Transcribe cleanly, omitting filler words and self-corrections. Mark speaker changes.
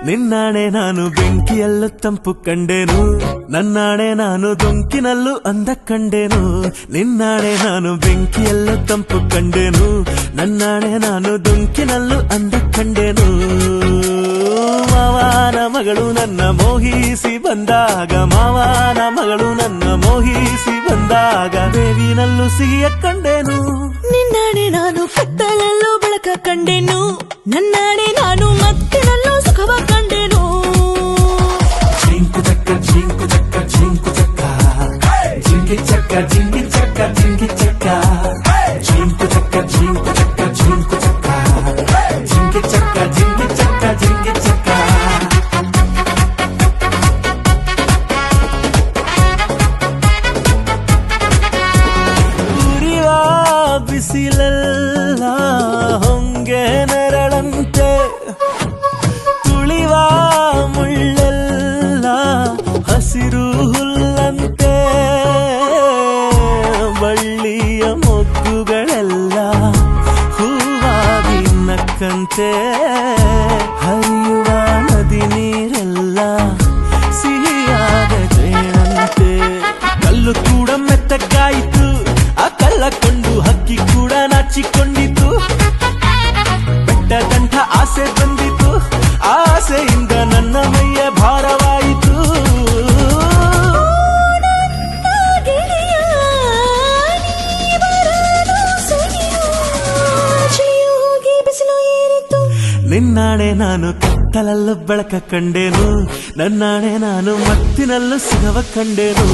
Speaker 1: ನಿನ್ನಾಣೆ ನಾನು ಬೆಂಕಿಯಲ್ಲೂ ತಂಪು ಕಂಡೆನು, ನನ್ನಾಣೆ ನಾನು ದೊಂಕಿನಲ್ಲೂ ಅಂದ ಕಂಡೆನು. ನಿನ್ನಾಣೆ ನಾನು ಬೆಂಕಿಯಲ್ಲೂ ತಂಪು ಕಂಡೆನು, ನನ್ನಾಣೆ ನಾನು ದೊಂಕಿನಲ್ಲೂ ಅಂದ ಕಂಡೆನು. ಮಾವನ ಮಗಳು ನನ್ನ ಮೋಹಿಸಿ ಬಂದಾಗ, ಮಾವನ ಮಗಳು ನನ್ನ ಮೋಹಿಸಿ ಬಂದಾಗ, ಬೇವಿನಲ್ಲೂ ಸಿಹಿಯ ಕಂಡೆನು.
Speaker 2: ನಿನ್ನಾಣೆ ನಾನು ಕತ್ತಲಲ್ಲೂ ಬೆಳಕ ಕಂಡೆನು, ನನ್ನಾಣೆ ನಾನು ಮತ್ತಿನಲ್ಲೂ ಸುಖವ ಕಂಡೆನು.
Speaker 1: ಜಿಂಕು ಚಕ್ಕ ಜಿಂಕು ಚಕ್ಕ ಜಿಂಕು ಚಕ್ಕ, ಜಿಂಗಿ ಚಕ್ಕ ಜಿಂಗಿ ಚಕ್ಕ ಜಿಂಗಿ ಚಕ್ಕ, ಜಿಂಕು ಚಕ್ಕ ಜಿಂಕು ಚಕ್ಕ ಜಿಂಕು ಚಕ್ಕ, ಜಿಂಗಿ ಚಕ್ಕ ಜಿಂಗಿ ಚಕ್ಕ ಜಿಂಗಿ ಚಕ್ಕ. ಉರಿವ ಬಿಸಿಲೆಲ್ಲ ಹೊಂಗೆ ನೆರಳಂತೆ, ತುಳಿವ ಮುಳ್ಳೆಲ್ಲ ಹಸಿರು ಹುಲ್ಲಂತೆ, ಬಳ್ಳಿಯ ಮೊಗ್ಗುಗಳೆಲ್ಲ ಹೂವಾಗಿ ನಕ್ಕಂತೆ, ಹರಿಯುವ ನದಿ ನೀರೆಲ್ಲ ಸಿಹಿಯಾದ ಜೇನಂತೆ. ಕಲ್ಲು ಕೂಡ ಮೆತ್ತಗಾಯಿತು, ಆ ಕಲ್ಲ ಕೊಂಡು ಹಕ್ಕಿ ಕೂಡ ನಾಚಿಕೊಂಡಿತು. ಬೆಟ್ಟದಂಥ ಆಸೆ ಬಂದಿತು, ಆಸೆಯಿಂದ ನನ್ನ ಮೈಯ ಭಾರವಾಯಿತು. ನಿನ್ನಾಣೆ ನಾನು ಕತ್ತಲಲ್ಲೂ ಬೆಳಕ ಕಂಡೆನು, ನನ್ನಾಣೆ ನಾನು ಮತ್ತಿನಲ್ಲೂ ಸುಖವ ಕಂಡೆನು.